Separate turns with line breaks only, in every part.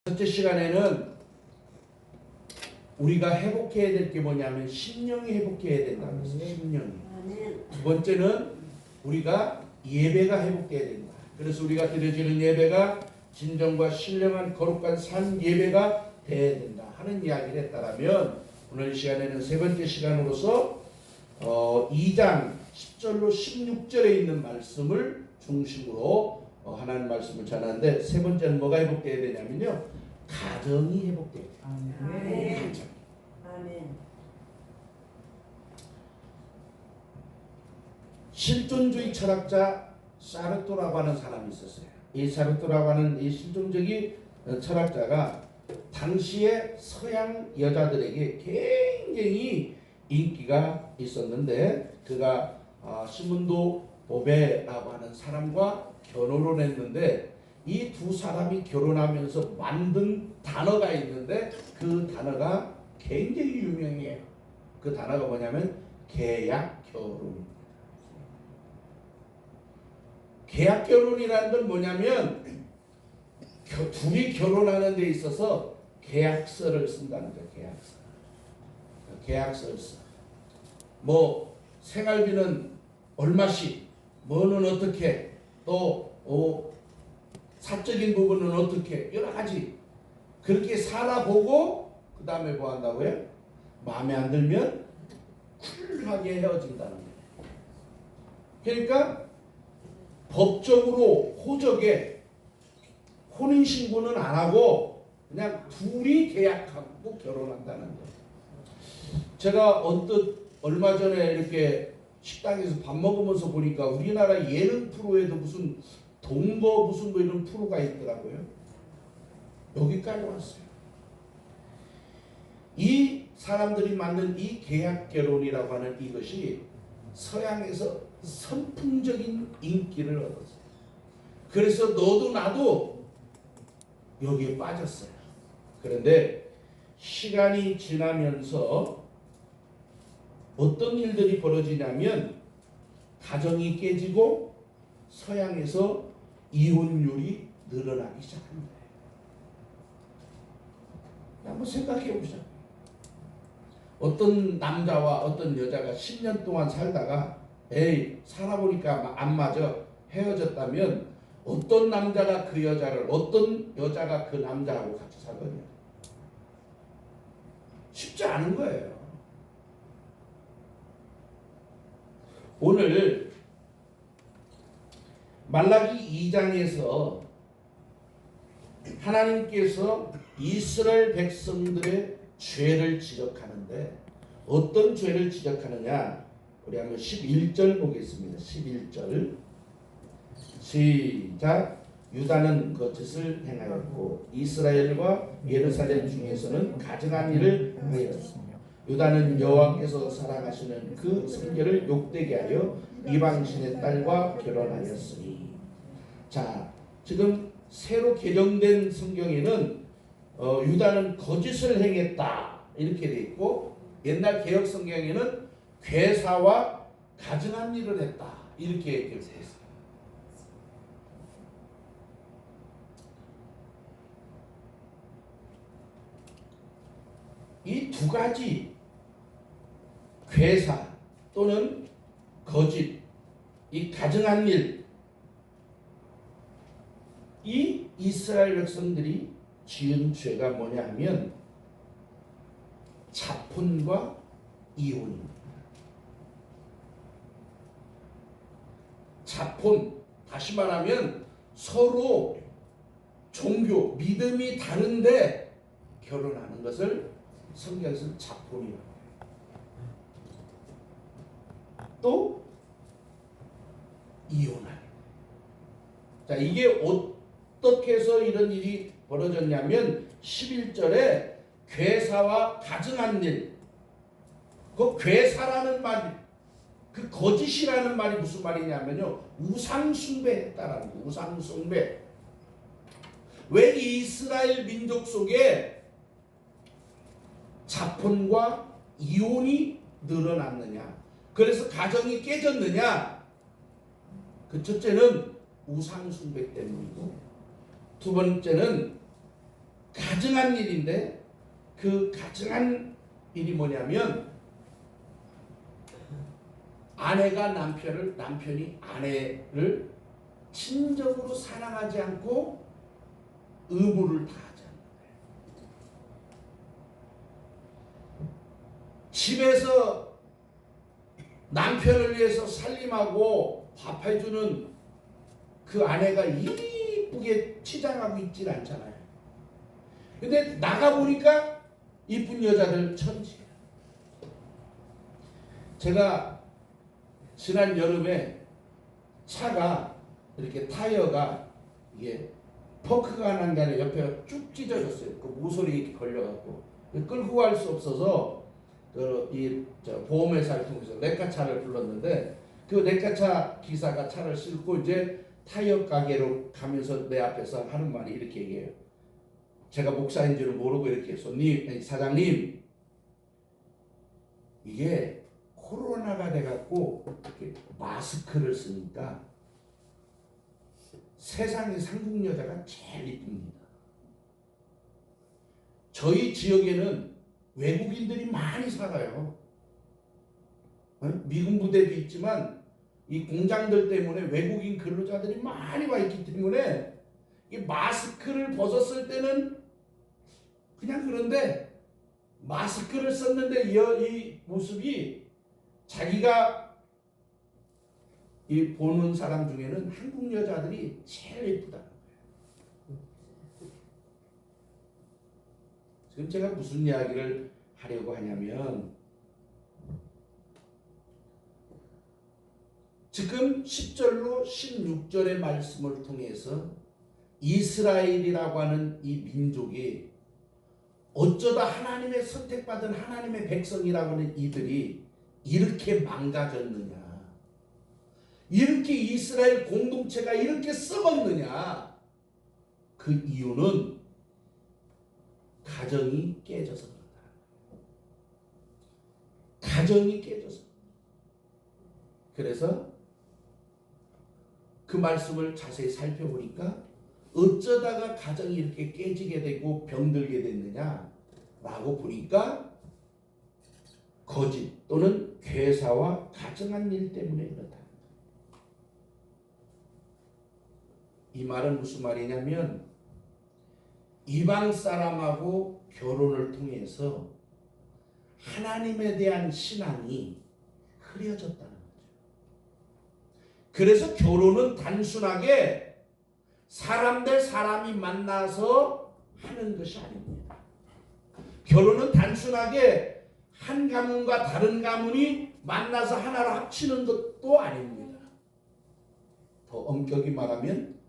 첫째 시간에는 우리가 회복해야 될 게 뭐냐면 심령이 회복해야 된다는 거예요. 심령이. 두 번째는 우리가 예배가 회복돼야 된다. 그래서 우리가 드려지는 예배가 진정과 신령한 거룩한 산 예배가 돼야 된다 하는 이야기를 했다라면, 오늘 이 시간에는 세 번째 시간으로서 2장 10절로 16절에 있는 말씀을 중심으로 하나님 말씀을 전하는데, 세 번째는 뭐가 회복돼야 되냐면요, 가정이 회복돼야 돼요.
아멘.
가정.
아멘.
실존주의 철학자 사르토라고 하는 사람이 있었어요. 이 사르토라고 하는 이 실존적인 철학자가 당시에 서양 여자들에게 굉장히 인기가 있었는데, 그가 시문도 보베라고 하는 사람과 결혼을 했는데, 이 두 사람이 결혼하면서 만든 단어가 있는데 그 단어가 굉장히 유명해요. 그 단어가 뭐냐면 계약결혼입니다. 계약결혼이라는 건 뭐냐면 둘이 결혼하는 데 있어서 계약서를 쓴다는 거예요. 계약서를 써. 뭐 생활비는 얼마씩, 뭐는 어떻게, 또 사적인 부분은 어떻게, 여러 가지 그렇게 살아보고 그 다음에 뭐 한다고요? 마음에 안 들면 쿨하게 헤어진다는 거예요. 그러니까 법적으로 호적에 혼인신고는 안 하고 그냥 둘이 계약하고 결혼한다는 거예요. 제가 언뜻 얼마 전에 이렇게 식당에서 밥 먹으면서 보니까 우리나라 예능 프로에도 무슨 동거 무슨 뭐 이런 프로가 있더라고요. 여기까지 왔어요. 이 사람들이 만든 이 계약결혼이라고 하는 이것이 서양에서 선풍적인 인기를 얻었어요. 그래서 너도 나도 여기에 빠졌어요. 그런데 시간이 지나면서 어떤 일들이 벌어지냐면 가정이 깨지고 서양에서 이혼율이 늘어나기 시작한 거예요. 한번 생각해 보자. 어떤 남자와 어떤 여자가 10년 동안 살다가 에이 살아보니까 안 맞아 헤어졌다면, 어떤 남자가 그 여자를, 어떤 여자가 그 남자하고 같이 살거든요. 쉽지 않은 거예요. 오늘 말라기 2장에서 하나님께서 이스라엘 백성들의 죄를 지적하는데, 어떤 죄를 지적하느냐, 우리 한번 11절 보겠습니다. 11절 시작. 유다는 거짓을 행하였고 이스라엘과 예루살렘 중에서는 가증한 일을 하였으며, 유다는 여호와께서 사랑하시는 그 성결을 욕되게 하여 이방신의 딸과 결혼하였으니. 자, 지금 새로 개정된 성경에는 유다는 거짓을 행했다 이렇게 돼 있고, 옛날 개혁 성경에는 괴사와 가증한 일을 했다 이렇게 되어 있어요. 이 두 가지 괴사 또는 거짓, 이 가증한 일, 이 이스라엘 백성들이 지은 죄가 뭐냐 하면 자폰과 이혼입니다. 자폰, 다시 말하면 서로 종교, 믿음이 다른데 결혼하는 것을 성경에서는 자폰이라고 해요. 또 이혼하는. 자, 이게 어떻게 해서 이런 일이 벌어졌냐면 11절에 괴사와 가증한 일, 그 괴사라는 말, 그 거짓이라는 말이 무슨 말이냐면요, 우상숭배했다라는 거예요. 우상숭배. 왜 이스라엘 민족 속에 자폰과 이혼이 늘어났느냐, 그래서 가정이 깨졌느냐? 그 첫째는 우상숭배 때문이고, 두 번째는 가증한 일인데 그 가증한 일이 뭐냐면 아내가 남편이 아내를 친정으로 사랑하지 않고 의무를 다하지 않는 거예요. 집에서 남편을 위해서 살림하고 밥 해주는 그 아내가 이쁘게 치장하고 있질 않잖아요. 근데 나가보니까 이쁜 여자들 천지야. 제가 지난 여름에 차가 이렇게 타이어가 이게 펑크가 난 게 아니라 옆에 쭉 찢어졌어요. 그 모서리 이렇게 걸려갖고 끌고 갈 수 없어서 보험회사를 통해서 레카차를 불렀는데 그 레카차 기사가 차를 싣고 이제 타이어 가게로 가면서 내 앞에서 하는 말이 이렇게 얘기해요. 제가 목사인 줄을 모르고 이렇게 해서 사장님 이게 코로나가 돼갖고 이렇게 마스크를 쓰니까 세상의 한국 여자가 제일 이쁩니다. 저희 지역에는 외국인들이 많이 살아요. 미군 부대도 있지만 이 공장들 때문에 외국인 근로자들이 많이 와 있기 때문에 이 마스크를 벗었을 때는 그냥 그런데 마스크를 썼는데 이 모습이 자기가 이 보는 사람 중에는 한국 여자들이 제일 예쁘다는 거예요. 지금 제가 무슨 이야기를 하려고 하냐면 지금 10절로 16절의 말씀을 통해서 이스라엘이라고 하는 이 민족이 어쩌다 하나님의 선택받은 하나님의 백성이라고 하는 이들이 이렇게 망가졌느냐, 이렇게 이스라엘 공동체가 이렇게 썩었느냐, 그 이유는 가정이 깨져서 그렇다. 가정이 깨져서. 그래서 그 말씀을 자세히 살펴보니까 어쩌다가 가정이 이렇게 깨지게 되고 병들게 됐느냐 라고 보니까 거짓 또는 괴사와 가증한 일 때문에 그렇다. 이 말은 무슨 말이냐면 이방 사람하고 결혼을 통해서 하나님에 대한 신앙이 흐려졌다는 거죠. 그래서 결혼은 단순하게 사람 대 사람이 만나서 하는 것이 아닙니다. 결혼은 단순하게 한 가문과 다른 가문이 만나서 하나로 합치는 것도 아닙니다. 더 엄격히 말하면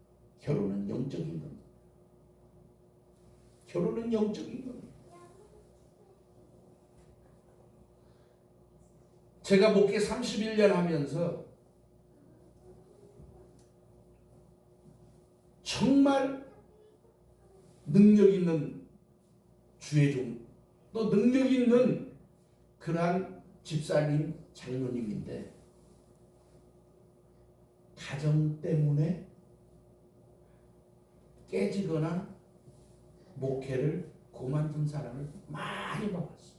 결혼은 영적인 겁니다. 결혼은 영적인 겁니다. 제가 목회 31년 하면서 정말 능력 있는 주의 종, 또 능력 있는 그러한 집사님, 장로님인데 가정 때문에 깨지거나 목회를 그만둔 사람을 많이 봐왔어요.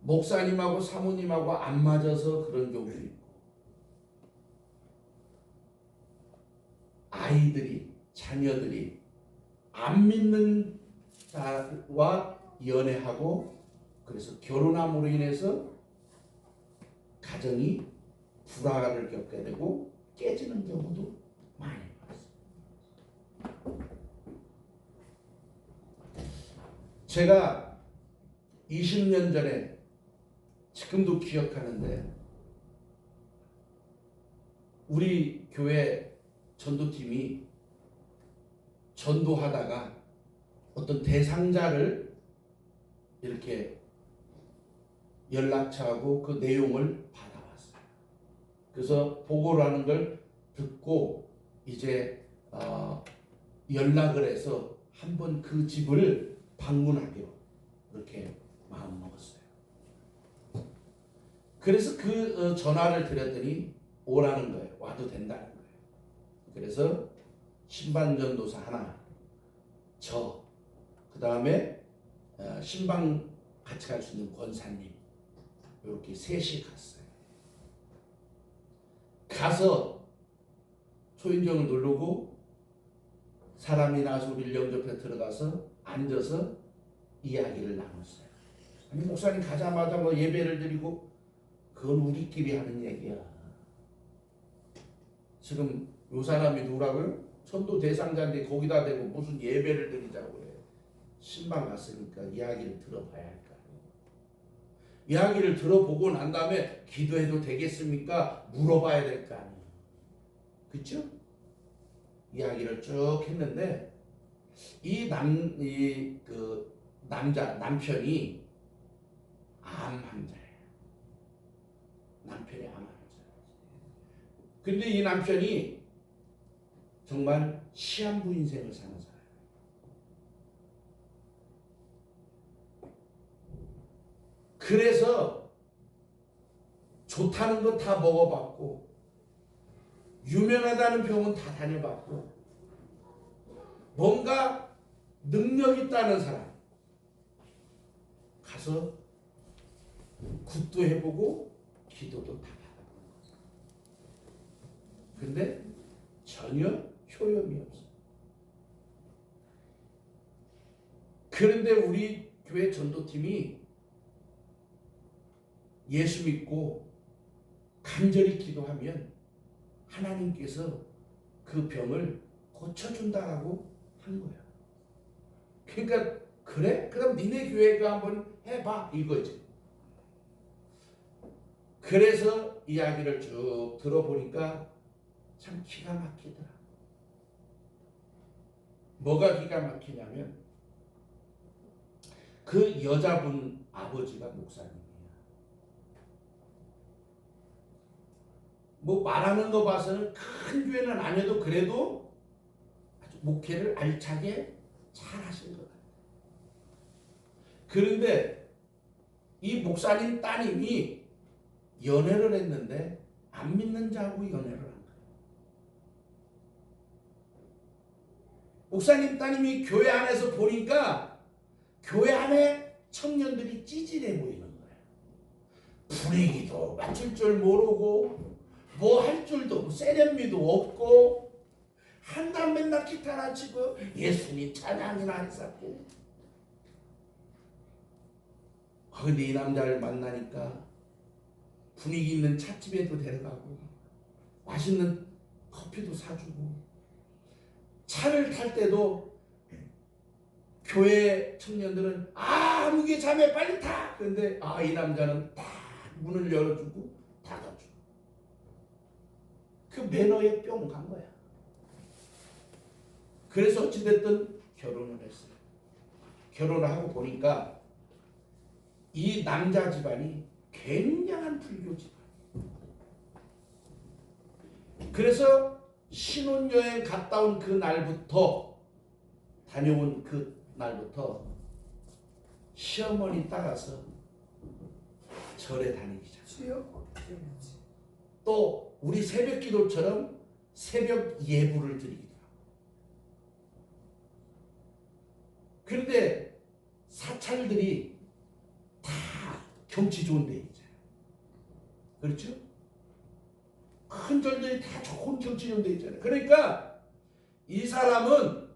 목사님하고 사모님하고 안 맞아서 그런 경우도 있고, 아이들이, 자녀들이 안 믿는 자와 연애하고 그래서 결혼함으로 인해서 가정이 불화를 겪게 되고 깨지는 경우도 많이 봤어요. 제가 20년 전에 지금도 기억하는데 우리 교회 전도팀이 전도하다가 어떤 대상자를 이렇게 연락처하고 그 내용을 받아왔어요. 그래서 보고를 하는 걸 듣고 이제 연락을 해서 한번 그 집을 방문하기로 이렇게 마음먹었어요. 그래서 그 전화를 드렸더니 오라는 거예요. 와도 된다는 거예요. 그래서 신방전도사 하나, 그 다음에 신방 같이 갈 수 있는 권사님, 이렇게 셋이 갔어요. 가서 초인종을 누르고 사람이 나서 우리 영접에 들어가서 앉아서 이야기를 나눴어요. 아니 목사님 가자마자 뭐 예배를 드리고 그건 우리끼리 하는 얘기야. 지금 요 사람이 누구라고요? 천도 대상자인데 거기다 대고 무슨 예배를 드리자고 그래. 신방 갔으니까 이야기를 들어봐야 할 거 아니에요. 이야기를 들어보고 난 다음에 기도해도 되겠습니까? 물어봐야 될 거 아니에요. 그렇죠? 이야기를 쭉 했는데 남편이 암 환자예요. 남편이 암 환자예요. 근데 이 남편이 정말 시한부 인생을 사는 사람이에요. 그래서 좋다는 거 다 먹어봤고 유명하다는 병원 다 다녀봤고 뭔가 능력 있다는 사람 가서 굿도 해보고 기도도 다 받아보는 거죠. 근데 전혀 효험이 없어요. 그런데 우리 교회 전도팀이 예수 믿고 간절히 기도하면 하나님께서 그 병을 고쳐준다라고 한 거야. 그러니까 그래? 그럼 니네 교회가 한번 해봐 이거지. 그래서 이야기를 쭉 들어보니까 참 기가 막히더라. 뭐가 기가 막히냐면 그 여자분 아버지가 목사님이야. 뭐 말하는 거 봐서는 큰 교회는 아니어도 그래도 아주 목회를 알차게 잘 하신 것 같아요. 그런데 이 목사님 따님이 연애를 했는데 안 믿는 자하고 연애를 한 거예요. 목사님 따님이 교회 안에서 보니까 교회 안에 청년들이 찌질해 보이는 거예요. 분위기도 맞출 줄 모르고 뭐 할 줄도 없고 세련미도 없고 한단 맨날 기타나 치고 예수님 찬양이나 했었고. 근데 이 남자를 만나니까 분위기 있는 찻집에도 데려가고 맛있는 커피도 사주고 차를 탈 때도 교회 청년들은 무게 자매 빨리 타. 그런데 이 남자는 딱 문을 열어주고 닫아주고 그 매너에 뿅 간 거야. 그래서 어찌됐든 결혼을 했어요. 결혼을 하고 보니까 이 남자 집안이 굉장한 불교 집안. 그래서 신혼여행 갔다 온 그 날부터 다녀온 그 날부터 시어머니 따라서 절에 다니기 시작해요. 또 우리 새벽 기도처럼 새벽 예불을 드리기도 하고. 그런데 사찰들이 다 경치 좋은 데 있잖아요. 그렇죠? 큰 절들이 다 좋은 경치 좋은 데 있잖아요. 그러니까 이 사람은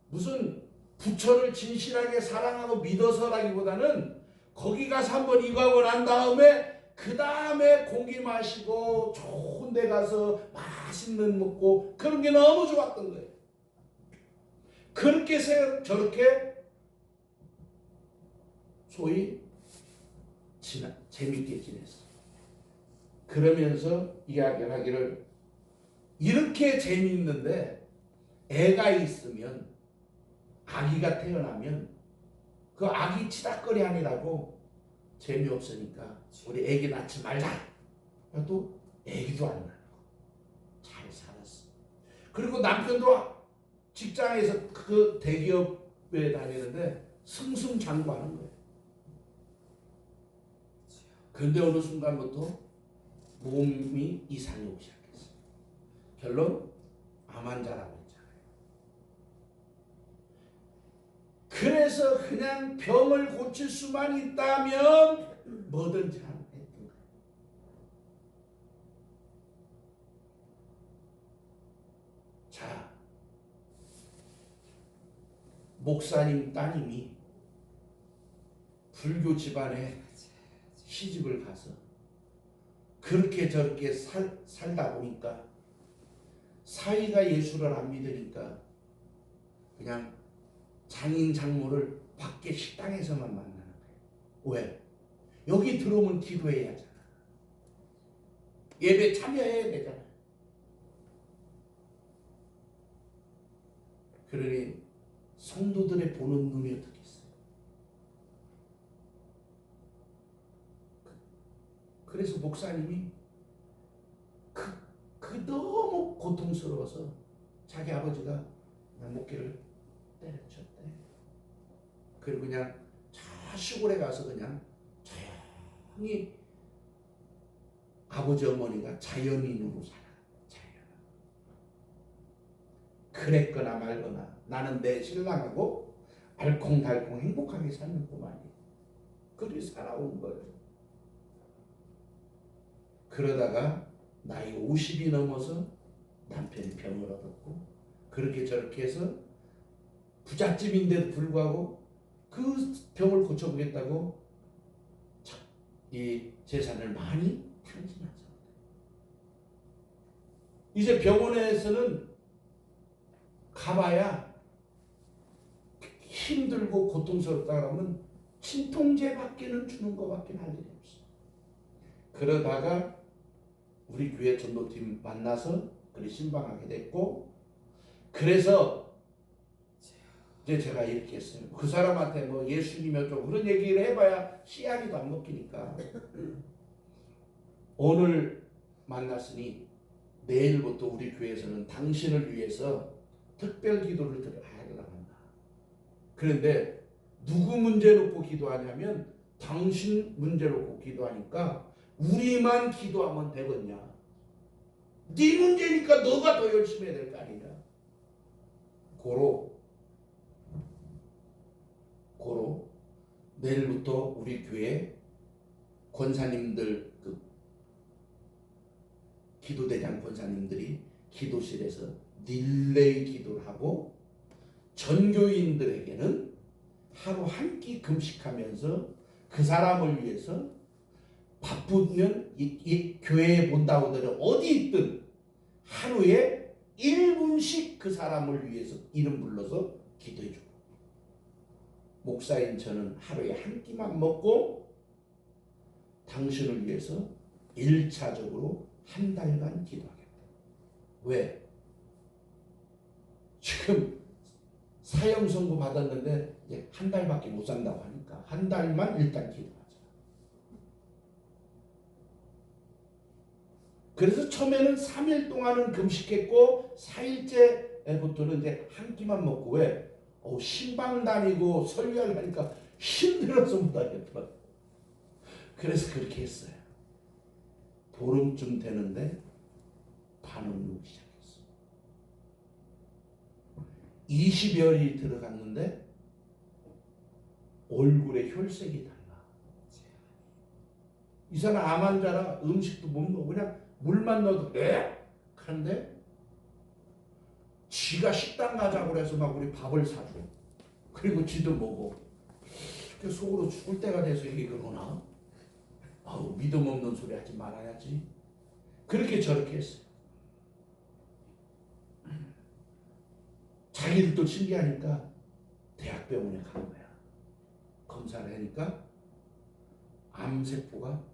무슨 부처를 진실하게 사랑하고 믿어서라기보다는 거기 가서 한번 이거하고 난 다음에 그 다음에 고기 마시고 좋은 데 가서 맛있는 먹고 그런 게 너무 좋았던 거예요. 그렇게 저렇게 소위 재밌게 지냈어. 그러면서 이야기를 하기를 이렇게 재미있는데 애가 있으면 아기가 태어나면 그 아기 치닥거리 하느라고 재미없으니까 우리 애기 낳지 말자. 또 애기도 안 낳고 잘 살았어. 그리고 남편도 직장에서 그 대기업에 다니는데 승승장구하는 거예요. 근데 어느 순간부터 몸이 이상이 오기 시작했어요. 결론 암 환자라고 했잖아요. 그래서 그냥 병을 고칠 수만 있다면 뭐든지 하는 거예요. 자, 목사님 따님이 불교 집안에 시집을 가서 그렇게 저렇게 살다 보니까 사위가 예수를 안 믿으니까 그냥 장인 장모를 밖에 식당에서만 만나는 거예요. 왜? 여기 들어오면 기도해야 하잖아. 예배 참여해야 되잖아. 그러니 성도들의 보는 눈이 어떻게 있어요? 그래서 목사님이 그 너무 고통스러워서 자기 아버지가 그냥 목기를 때려쳤대. 그리고 그냥 저 시골에 가서 그냥 조용히 아버지 어머니가 자연인으로 살아. 그랬거나 말거나 나는 내 신랑하고 알콩달콩 행복하게 사는 것만이 그리 살아온 거예요. 그러다가 나이 50이 넘어서 남편이 병을 얻었고 그렇게 저렇게 해서 부잣집인데도 불구하고 그 병을 고쳐보겠다고 이 재산을 많이 탕진하죠. 이제 병원에서는 가봐야 힘들고 고통스럽다 그러면 진통제밖에는 주는 것밖에 할 일이 없어. 그러다가 우리 교회 전도팀 만나서 그리 신방하게 됐고, 그래서 이제 제가 이렇게 했어요. 그 사람한테 뭐 예수님 어쩌고 그런 얘기를 해봐야 씨알이도 안 먹히니까 오늘 만났으니 내일부터 우리 교회에서는 당신을 위해서 특별 기도를 하려고 한다. 그런데 누구 문제 놓고 기도하냐면 당신 문제 놓고 기도하니까 우리만 기도하면 되겠냐. 네 문제니까 너가 더 열심히 해야 될 거 아니냐. 고로 내일부터 우리 교회 권사님들 기도대장 권사님들이 기도실에서 릴레이 기도를 하고 전교인들에게는 하루 한 끼 금식하면서 그 사람을 위해서 바쁘면 이 교회에 본다고 하더라도 어디 있든 하루에 1분씩 그 사람을 위해서 이름 불러서 기도해 주고, 목사인 저는 하루에 한 끼만 먹고 당신을 위해서 1차적으로 한 달간 기도하겠다. 왜? 지금 사형 선고 받았는데 이제 한 달밖에 못 산다고 하니까 한 달만 일단 기도하자. 그래서 처음에는 3일 동안은 금식했고 4일째부터는 이제 한 끼만 먹고, 왜? 신방 다니고 설교를 하니까 힘들어서 못 하겠더라고요. 그래서 그렇게 했어요. 보름쯤 되는데 반응이 오기 시작했어요. 20여일이 들어갔는데 얼굴에 혈색이 달라. 이 사람 암 환자라 음식도 못 먹어. 그냥 물만 넣어도 하는데 지가 식당 가자고 그래서 막 우리 밥을 사줘. 그리고 지도 먹어. 속으로 죽을 때가 돼서 이게 그러나? 믿음 없는 소리 하지 말아야지. 그렇게 저렇게 했어요. 자기들도 신기하니까 대학병원에 간 거야. 검사를 하니까 암세포가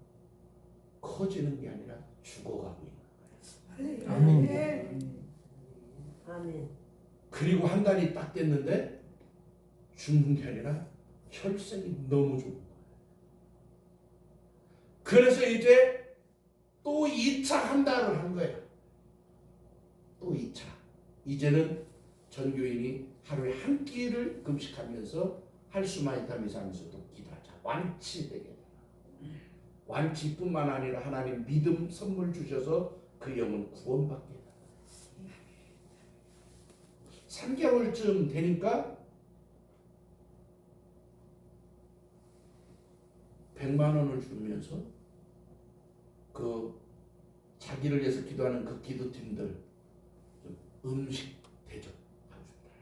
커지는 게 아니라 죽어가고 있는 거예요.
아멘. 아멘.
그리고 한 달이 딱 됐는데 죽는 게 아니라 혈색이 너무 좋은 거예요. 그래서 이제 또 2차 한 달을 한 거예요. 또 2차. 이제는 전교인이 하루에 한 끼를 금식하면서 할 수만 있다면 하면서 또 기도하자. 완치되게. 완치뿐만 아니라 하나님 믿음 선물 주셔서 그 영혼 구원받게 해달라. 3개월쯤 되니까 100만 원을 주면서 그 자기를 위해서 기도하는 그 기도팀들 음식 대접하고 싶다.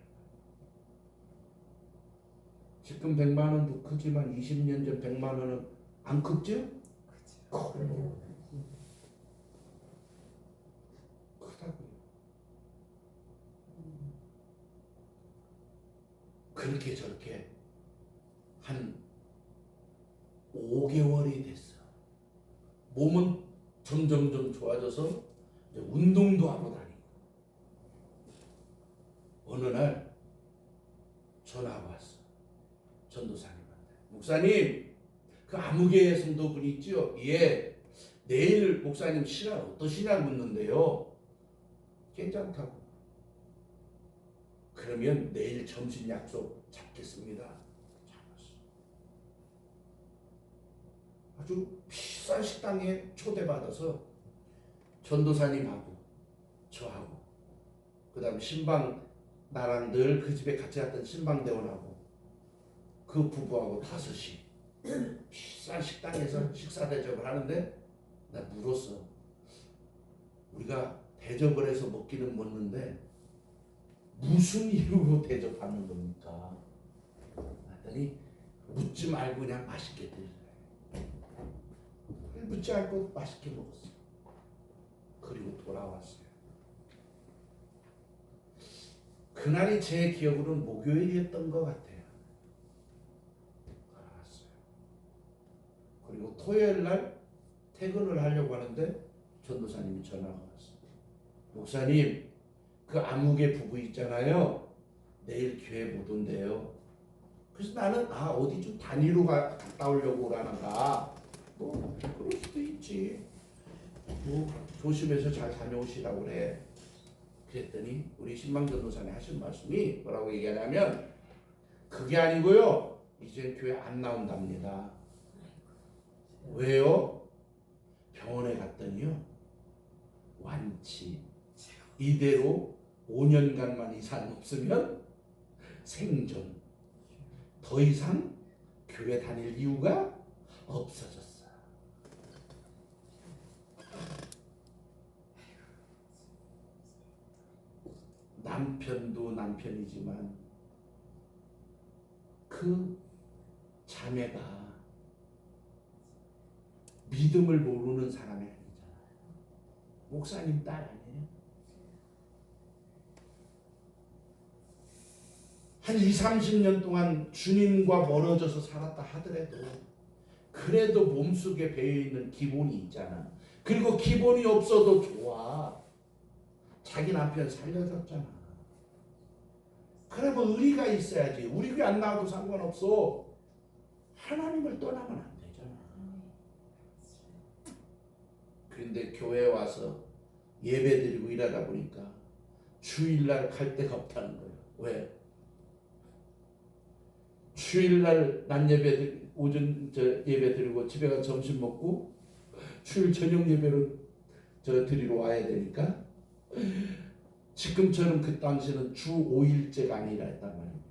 지금 100만 원도 크지만 20년 전 100만 원은 안 컸죠? 크다고요. 그렇게 저렇게 한 5개월이 됐어. 몸은 점점점 좋아져서 이제 운동도 하고 다니고. 어느 날 전화가 왔어. 전도사님한테. 목사님, 그 아무개 성도분 있죠? 예. 내일 목사님 시간 어떠시냐 묻는데요. 괜찮다고. 그러면 내일 점심 약속 잡겠습니다. 잡았어. 아주 비싼 식당에 초대받아서 전도사님하고 저하고 그 다음에 신방 나랑 늘 그 집에 같이 갔던 신방대원하고 그 부부하고 5이 비싼 식당에서 식사 대접을 하는데 나 물었어. 우리가 대접을 해서 먹기는 먹는데 무슨 이유로 대접하는 겁니까? 그랬더니 묻지 말고 그냥 맛있게 드세요. 묻지 않고 맛있게 먹었어요. 그리고 돌아왔어요. 그날이 제 기억으로는 목요일이었던 것 같아요. 돌아왔어요. 그리고 토요일 날 퇴근을 하려고 하는데 전도사님이 전화가 왔어요. 목사님, 그 아무개 부부 있잖아요. 내일 교회 못 온대요. 그래서 나는 어디 좀 단위로 갔다 오려고 그러는가. 뭐 그럴 수도 있지. 뭐 조심해서 잘 다녀오시라고 그래. 그랬더니 우리 신방 전도사님 하신 말씀이 뭐라고 얘기하냐면 그게 아니고요. 이제 교회 안 나온답니다. 왜요? 병원에 갔더니요. 완치. 이대로 5년간만 이상 없으면 생존. 더 이상 교회 다닐 이유가 없어졌어. 남편도 남편이지만 그 자매가 믿음을 모르는 사람이 아니잖아요. 목사님 딸 아니에요? 한 20-30년 동안 주님과 멀어져서 살았다 하더라도 그래도 몸속에 배어있는 기본이 있잖아. 그리고 기본이 없어도 좋아. 자기 남편 살려줬잖아. 그러면 의리가 있어야지. 우리 교회 안 나와도 상관없어. 하나님을 떠나면 안 되잖아. 그런데 교회에 와서 예배드리고 일하다 보니까 주일날 갈 데가 없다는 거예요. 왜? 주일날 낮 예배 오전 예배 드리고 집에 가서 점심 먹고 주일 저녁 예배로 드리러 와야 되니까 지금처럼 그 당시는 주 5일제가 아니라 했단 말입니다.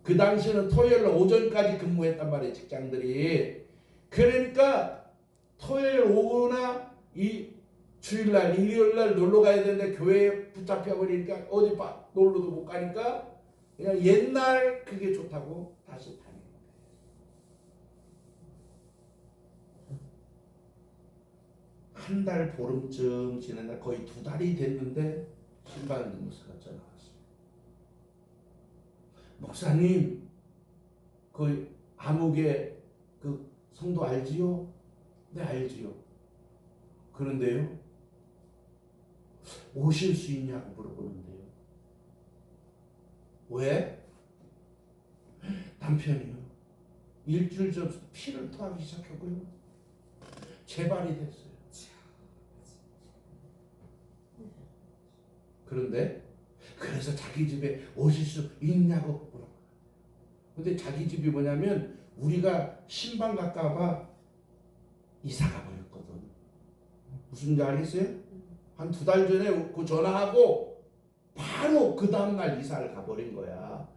그 당시는 토요일 오전까지 근무했단 말이에요. 직장들이. 그러니까 토요일 오후나 이 주일날 일요일날 놀러 가야 되는데 교회에 붙잡혀 버리니까 어디 놀러도 못 가니까 그냥 옛날 그게 좋다고 다시 다니는 거예요. 한 달 보름쯤 지난 거의 2달이 됐는데 신방 목사가 전화 왔어요. 목사님, 그 아무개 그 성도 알지요? 네, 알지요. 그런데요, 오실 수 있냐고 물어보는데요. 왜? 남편이요. 일주일 전 피를 토하기 시작하고요. 재발이 됐어요. 그런데 그래서 자기 집에 오실 수 있냐고 물어봐요. 근데 자기 집이 뭐냐면 우리가 신방 갈까봐 이사가 버렸거든. 무슨지 알겠어요? 한 2달 전에 그 전화하고 바로 그 다음날 이사를 가버린 거야.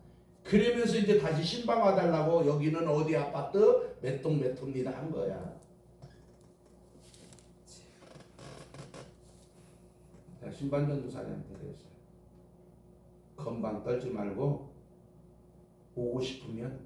그러면서 이제 다시 신방 와달라고 여기는 어디 아파트 몇 동 몇 호입니다 한 거야. 자, 신반 전도사님한테 그랬어요. 건방 떨지 말고 오고 싶으면